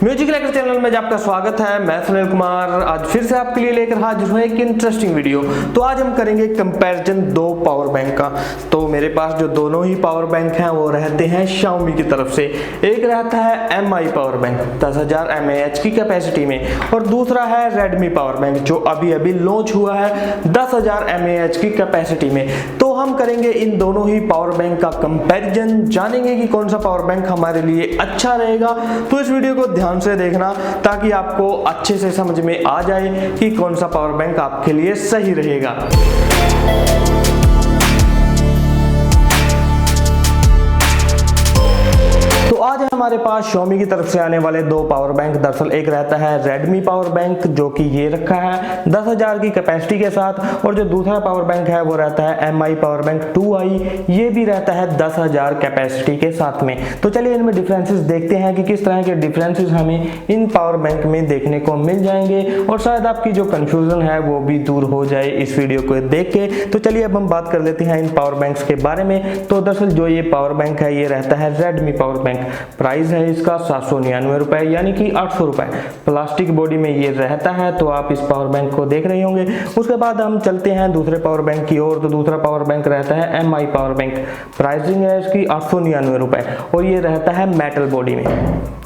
Music लेकर channel में आपका स्वागत है। मैं सुनील कुमार आज फिर से आपके लिए लेकर हाजिर हूं एक इंटरेस्टिंग वीडियो। तो आज हम करेंगे कंपैरिजन दो पावर बैंक का। तो मेरे पास जो दोनों ही पावर बैंक हैं वो रहते हैं Xiaomi की तरफ से। एक रहता है Mi पावर बैंक 10,000 mAh की कैपेसिटी में और दूसरा है Redmi पावर बैंक जो अभी अभी लॉन्च हुआ है 10,000 mAh की कैपेसिटी में। तो हम करेंगे इन दोनों ही पावर बैंक का कंपैरिजन, जानेंगे कि कौन सा पावर बैंक हमारे लिए अच्छा रहेगा। तो इस वीडियो को ध्यान से देखना ताकि आपको अच्छे से समझ में आ जाए कि कौन सा पावर बैंक आपके लिए सही रहेगा। तो आज हमारे पास Xiaomi की तरफ से आने वाले दो पावर बैंक। दरअसल एक रहता है Redmi पावर बैंक जो कि ये रखा है 10,000 की कैपेसिटी के साथ, और जो दूसरा पावर बैंक है वो रहता है Mi पावर बैंक 2i, ये भी रहता है 10,000 कैपेसिटी के साथ में। तो चलिए इनमें डिफरेंसेस देखते हैं कि किस तरह के डिफरेंसेस हमें इन पावर बैंक में देखने को मिल जाएंगे और शायद आपकी जो कंफ्यूजन है वो भी दूर हो जाए इस वीडियो को देख के। तो चलिए अब हम बात कर लेते हैं इन पावर बैंक्स के बारे में। तो दरअसल जो ये पावर बैंक है ये रहता है Redmi पावर बैंक। प्राइस है इसका 799 रुपए यानी कि 800 रुपए। प्लास्टिक बॉडी में ये रहता है। तो आप इस पावर बैंक को देख रहे होंगे। उसके बाद हम चलते हैं दूसरे पावर बैंक की ओर। तो दूसरा पावर बैंक रहता है Mi पावर बैंक। प्राइसिंग है इसकी 899 रुपए और ये रहता है मेटल बॉडी में।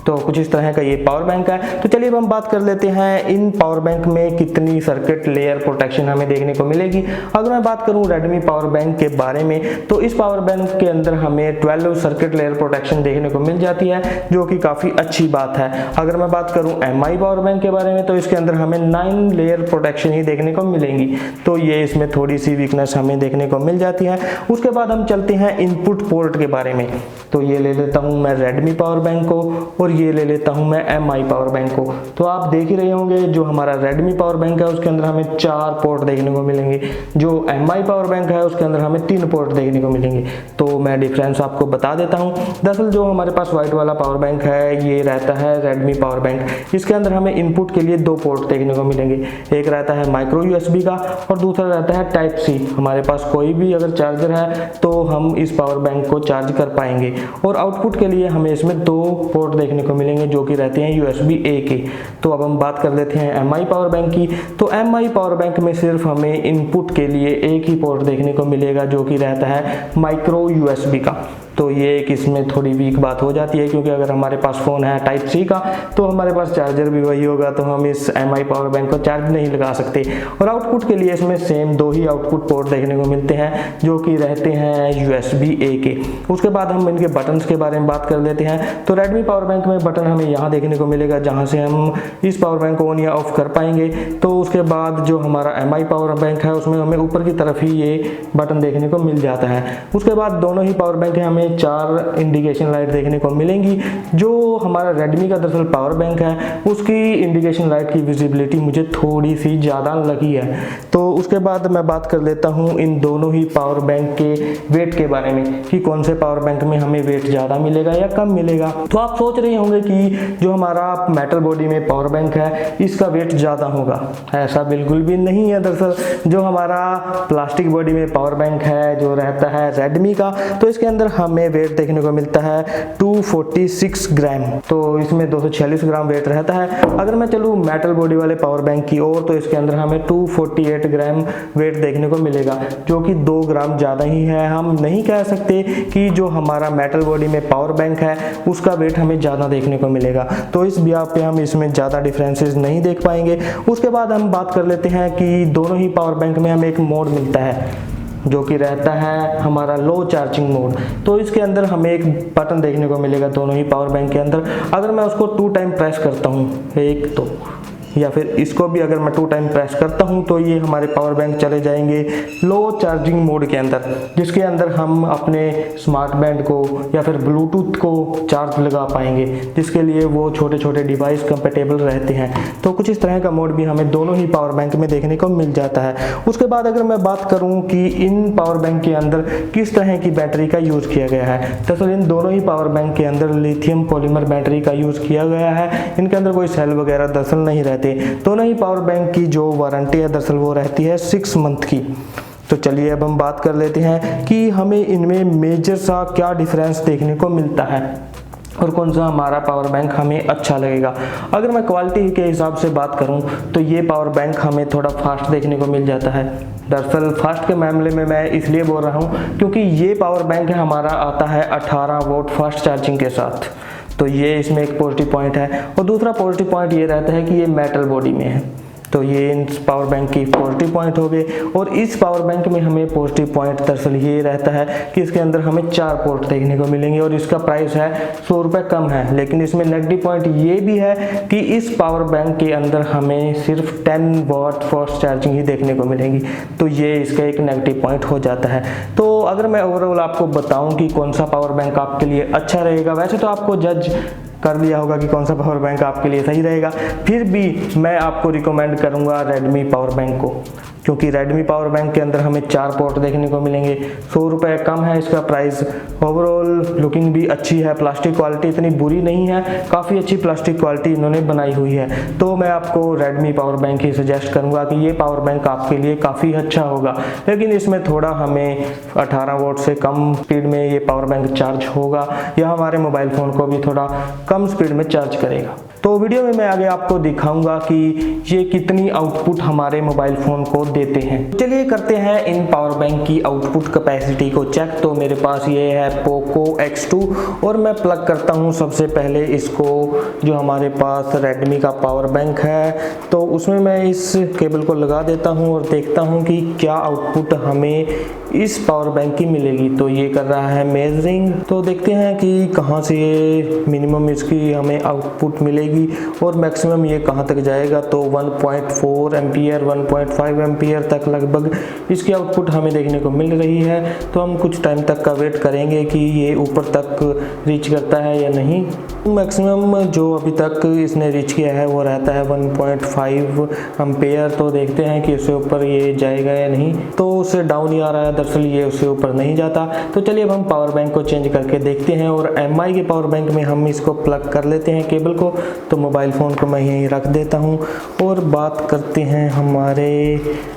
तो कुछ इस तरह का ये पावर बैंक है। तो चलिए अब हम बात कर लेते हैं इन पावर बैंक में कितनी सर्किट लेयर प्रोटेक्शन हमें देखने को मिलेगी। अगर मैं बात करूं Redmi पावर बैंक के बारे में तो इस पावर बैंक के अंदर हमें 12 सर्किट लेयर प्रोटेक्शन देखने को मिल जाती है जो कि काफ़ी अच्छी बात है। अगर मैं बात करूं Mi पावर बैंक के बारे में तो इसके अंदर हमें 9 लेयर प्रोटेक्शन ही देखने को मिलेंगी। तो ये इसमें थोड़ी सी वीकनेस हमें देखने को मिल जाती है। उसके बाद हम चलते हैं इनपुट पोर्ट के बारे में। तो ये ले लेता हूँ मैं Redmi पावर बैंक को और ये ले लेता हूं मैं Mi पावर बैंक को। तो आप देख ही रहे होंगे जो हमारा Redmi पावर बैंक है उसके अंदर हमें 4 पोर्ट देखने को मिलेंगे, जो Mi पावर बैंक है उसके अंदर हमें 3 पोर्ट देखने को मिलेंगे। तो मैं डिफरेंस आपको बता देता हूं। दरअसल जो हमारे पास व्हाइट वाला पावर बैंक है ये रहता है Redmi पावर बैंक। इसके अंदर हमें इनपुट के लिए 2 पोर्ट देखने को मिलेंगे। एक रहता है माइक्रो USB का और दूसरा रहता है टाइप C। हमारे पास कोई भी अगर चार्जर है तो हम इस पावर बैंक को चार्ज कर पाएंगे। और आउटपुट के लिए हमें इसमें 2 पोर्ट देखने को मिलेंगे जो कि रहते हैं USB-A के। तो अब हम बात कर लेते हैं Mi पावर बैंक की। तो Mi पावर बैंक में सिर्फ हमें इनपुट के लिए एक ही पोर्ट देखने को मिलेगा जो कि रहता है माइक्रो USB का। तो ये एक इसमें थोड़ी वीक बात हो जाती है क्योंकि अगर हमारे पास फ़ोन है टाइप C का तो हमारे पास चार्जर भी वही होगा, तो हम इस Mi पावर बैंक को चार्ज नहीं लगा सकते। और आउटपुट के लिए इसमें सेम 2 ही आउटपुट पोर्ट देखने को मिलते हैं जो कि रहते हैं USB-A के। उसके बाद हम इनके बटन्स के बारे में बात कर लेते हैं। तो Redmi पावर बैंक में बटन हमें यहाँ देखने को मिलेगा जहाँ से हम इस पावर बैंक को ऑन या ऑफ कर पाएंगे। तो उसके बाद जो हमारा Mi पावर बैंक है उसमें हमें ऊपर की तरफ ही ये बटन देखने को मिल जाता है। उसके बाद दोनों ही पावर बैंक हमें 4 इंडिकेशन लाइट देखने को मिलेंगी। जो हमारा Redmi का दरअसल पावर बैंक है उसकी इंडिकेशन लाइट की विजिबिलिटी मुझे थोड़ी सी ज़्यादा लगी है। तो उसके बाद मैं बात कर लेता हूँ इन दोनों ही पावर बैंक के वेट के बारे में कि कौन से पावर बैंक में हमें वेट ज़्यादा मिलेगा या कम मिलेगा। तो आप सोच रहे होंगे कि जो हमारा मेटल बॉडी में पावर बैंक है इसका वेट ज़्यादा होगा। ऐसा बिल्कुल भी नहीं है। दरअसल जो हमारा प्लास्टिक बॉडी में पावर बैंक है जो रहता है Redmi का तो इसके अंदर हमें वेट देखने को मिलता है 246 ग्राम। तो इसमें 246 ग्राम वेट रहता है। अगर मैं चलूँ मेटल बॉडी वाले पावर बैंक की ओर तो इसके अंदर हमें 248 ग्राम वेट देखने को मिलेगा जो कि 2 ग्राम ज़्यादा ही है। हम नहीं कह सकते कि जो हमारा मेटल बॉडी में पावर बैंक है उसका वेट हमें ज़्यादा देखने को मिलेगा। तो इस बिहाफ पे हम इसमें ज़्यादा डिफरेंसेस नहीं देख पाएंगे। उसके बाद हम बात कर लेते हैं कि दोनों ही पावर बैंक में हमें एक मोड मिलता है जो कि रहता है हमारा लो चार्जिंग मोड। तो इसके अंदर हमें एक बटन देखने को मिलेगा दोनों ही पावर बैंक के अंदर। अगर मैं उसको 2 टाइम प्रेस करता हूँ, एक तो या फिर इसको भी अगर मैं 2 टाइम प्रेस करता हूं तो ये हमारे पावर बैंक चले जाएंगे लो चार्जिंग मोड के अंदर, जिसके अंदर हम अपने स्मार्ट बैंड को या फिर ब्लूटूथ को चार्ज लगा पाएंगे, जिसके लिए वो छोटे छोटे डिवाइस कंपेटेबल रहते हैं। तो कुछ इस तरह का मोड भी हमें दोनों ही पावर बैंक में देखने को मिल जाता है। उसके बाद अगर मैं बात करूं कि इन पावर बैंक के अंदर किस तरह की बैटरी का यूज़ किया गया है, दरअसल इन दोनों ही पावर बैंक के अंदर लिथियम पॉलीमर बैटरी का यूज़ किया गया है। इनके अंदर कोई सेल वगैरह दरअसल नहीं रहते। दोनों ही पावर बैंक की जो वारंटी है दरअसल वो रहती है 6 मंथ की। तो चलिए अब हम बात कर लेते हैं कि हमें इनमें मेजर सा क्या डिफरेंस देखने को मिलता है। और कौन सा हमारा पावर बैंक हमें अच्छा लगेगा। अगर मैं क्वालिटी के हिसाब से बात करूं तो ये पावर बैंक हमें थोड़ा फास्ट देखने को मिल जाता है। दरअसल फास्ट के मामले में मैं इसलिए बोल रहा हूं क्योंकि ये पावर बैंक हमारा आता है 18 वोल्ट फास्ट चार्जिंग के साथ, तो ये इसमें एक पॉजिटिव पॉइंट है। और दूसरा पॉजिटिव पॉइंट ये रहता है कि ये मेटल बॉडी में है, तो ये इन पावर बैंक की पॉजिटिव पॉइंट हो गए। और इस पावर बैंक में हमें पॉजिटिव पॉइंट दरअसल ये रहता है कि इसके अंदर हमें 4 पोर्ट देखने को मिलेंगे और इसका प्राइस है 100 रुपये कम है। लेकिन इसमें नेगेटिव पॉइंट ये भी है कि इस पावर बैंक के अंदर हमें सिर्फ 10 वाट फास्ट चार्जिंग ही देखने को मिलेंगी, तो ये इसका एक नेगेटिव पॉइंट हो जाता है। तो अगर मैं ओवरऑल आपको बताऊं कि कौन सा पावर बैंक आपके लिए अच्छा रहेगा, वैसे तो आपको जज कर लिया होगा कि कौन सा पावर बैंक आपके लिए सही रहेगा, फिर भी मैं आपको रिकमेंड करूंगा रेडमी पावर बैंक को, क्योंकि रेडमी पावर बैंक के अंदर हमें 4 पोर्ट देखने को मिलेंगे। 100 रुपये कम है इसका प्राइस। ओवरऑल लुकिंग भी अच्छी है, प्लास्टिक क्वालिटी इतनी बुरी नहीं है, काफ़ी अच्छी प्लास्टिक क्वालिटी इन्होंने बनाई हुई है। तो मैं आपको रेडमी पावर बैंक ही सजेस्ट करूंगा कि ये पावर बैंक आपके लिए काफ़ी अच्छा होगा। लेकिन इसमें थोड़ा हमें 18 वोल्ट से कम स्पीड में ये पावर बैंक चार्ज होगा, या हमारे मोबाइल फ़ोन को भी थोड़ा कम स्पीड में चार्ज करेगा। तो वीडियो में मैं आगे आपको दिखाऊंगा कि ये कितनी आउटपुट हमारे मोबाइल फ़ोन को देते हैं। चलिए करते हैं इन पावर बैंक की आउटपुट कैपेसिटी को चेक। तो मेरे पास ये है पोको X2 और मैं प्लग करता हूँ सबसे पहले इसको, जो हमारे पास रेडमी का पावर बैंक है, तो उसमें मैं इस केबल को लगा देता हूँ और देखता हूँ कि क्या आउटपुट हमें इस पावर बैंक की मिलेगी। तो ये कर रहा है मेजरिंग, तो देखते हैं कि कहाँ से ये मिनिमम इसकी हमें आउटपुट मिलेगी और मैक्सिमम ये कहाँ तक जाएगा। तो 1.4 एम्पियर 1.5 एम्पियर तक लगभग इसकी आउटपुट हमें देखने को मिल रही है। तो हम कुछ टाइम तक का वेट करेंगे कि ये ऊपर तक रीच करता है या नहीं। मैक्सिमम जो अभी तक इसने रीच किया है वो रहता है 1.5 एम्पियर। तो देखते हैं कि उससे ऊपर ये जाएगा या नहीं। तो उससे डाउन ही आ रहा है, दरअसल ये उससे ऊपर नहीं जाता। तो चलिए अब हम पावर बैंक को चेंज करके देखते हैं और MI के पावर बैंक में हम इसको प्लग कर लेते हैं केबल को। तो मोबाइल फ़ोन को मैं यहीं रख देता हूं और बात करते हैं हमारे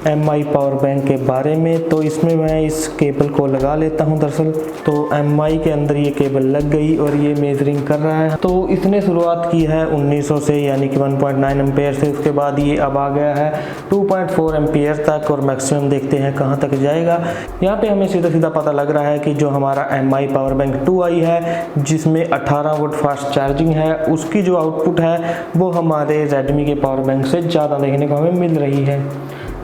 MI पावर बैंक के बारे में। तो इसमें मैं इस केबल को लगा लेता हूं दरअसल। तो MI के अंदर ये केबल लग गई और ये मेजरिंग कर रहा है। तो इसने शुरुआत की है 1900 से, यानी कि 1.9 एम्पियर से। उसके बाद ये अब आ गया है 2.4 एम्पियर तक और मैक्सिमम देखते हैं कहाँ तक जाएगा। यहाँ पे हमें सीधा सीधा पता लग रहा है कि जो हमारा MI पावर बैंक 2i है, जिसमें 18 वोल्ट फास्ट चार्जिंग है, उसकी जो आउटपुट है वो हमारे रेडमी के पावर बैंक से ज़्यादा देखने को हमें मिल रही है।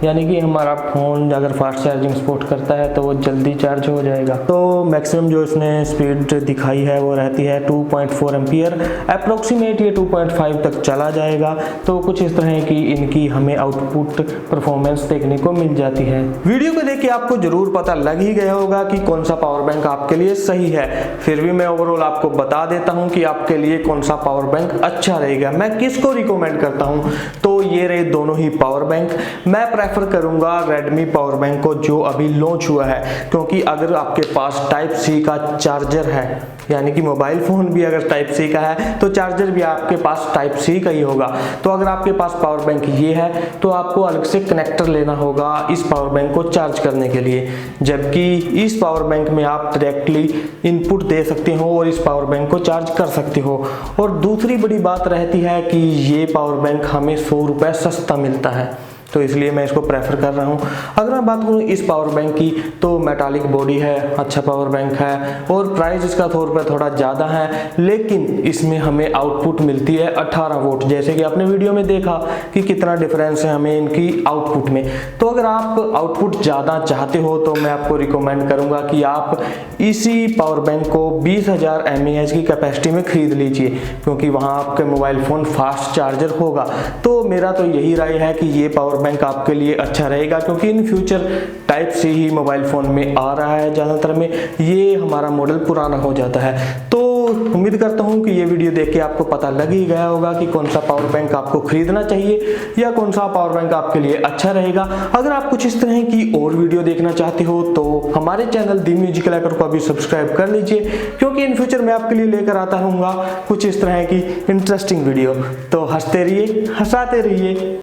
यानी कि हमारा फ़ोन अगर फास्ट चार्जिंग सपोर्ट करता है तो वो जल्दी चार्ज हो जाएगा। तो मैक्सिमम जो इसने स्पीड दिखाई है वो रहती है 2.4 एम्पियर, अप्रोक्सीमेट ये 2.5 तक चला जाएगा। तो कुछ इस तरह की इनकी हमें आउटपुट परफॉर्मेंस देखने को मिल जाती है। वीडियो को देख के आपको जरूर पता लग ही गया होगा कि कौन सा पावर बैंक आपके लिए सही है। फिर भी मैं ओवरऑल आपको बता देता हूँ कि आपके लिए कौन सा पावर बैंक अच्छा रहेगा, मैं किसको रिकमेंड करता हूँ। तो ये रहे दोनों ही पावर बैंक। मैं प्रेफर करूंगा रेडमी पावर बैंक को जो अभी लॉन्च हुआ है, क्योंकि अगर आपके पास टाइप सी का चार्जर है, यानी कि मोबाइल फ़ोन भी अगर टाइप सी का है तो चार्जर भी आपके पास टाइप सी का ही होगा। तो अगर आपके पास पावर बैंक ये है तो आपको अलग से कनेक्टर लेना होगा इस पावर बैंक को चार्ज करने के लिए, जबकि इस पावर बैंक में आप डायरेक्टली इनपुट दे सकते हो और इस पावर बैंक को चार्ज कर सकते हो। और दूसरी बड़ी बात रहती है कि ये पावर बैंक हमें 100 रुपये सस्ता मिलता है, तो इसलिए मैं इसको प्रेफर कर रहा हूँ। अगर मैं बात करूँ इस पावर बैंक की, तो मेटालिक बॉडी है, अच्छा पावर बैंक है और प्राइस इसका 100 रुपये थोड़ा ज़्यादा है, लेकिन इसमें हमें आउटपुट मिलती है 18 वोल्ट, जैसे कि आपने वीडियो में देखा कि कितना डिफरेंस है हमें इनकी आउटपुट में। तो अगर आप आउटपुट ज़्यादा चाहते हो तो मैं आपको रिकमेंड करूँगा कि आप इसी पावर बैंक को 20,000 mAh की कैपेसिटी में ख़रीद लीजिए, क्योंकि वहाँ आपके मोबाइल फ़ोन फास्ट चार्जर होगा। तो मेरा तो यही राय है कि ये पावर बैंक आपके लिए अच्छा रहेगा, क्योंकि इन फ्यूचर टाइप सी ही मोबाइल फ़ोन में आ रहा है ज़्यादातर में, ये हमारा मॉडल पुराना हो जाता है। तो उम्मीद करता हूँ कि ये वीडियो देख के आपको पता लग ही गया होगा कि कौन सा पावर बैंक आपको खरीदना चाहिए या कौन सा पावर बैंक आपके लिए अच्छा रहेगा। अगर आप कुछ इस तरह की और वीडियो देखना चाहते हो तो हमारे चैनल दी म्यूजिकल हैकर को अभी सब्सक्राइब कर लीजिए, क्योंकि इन फ्यूचर मैं आपके लिए लेकर आता रहूँगा कुछ इस तरह की इंटरेस्टिंग वीडियो। तो हंसते रहिए, हंसाते रहिए।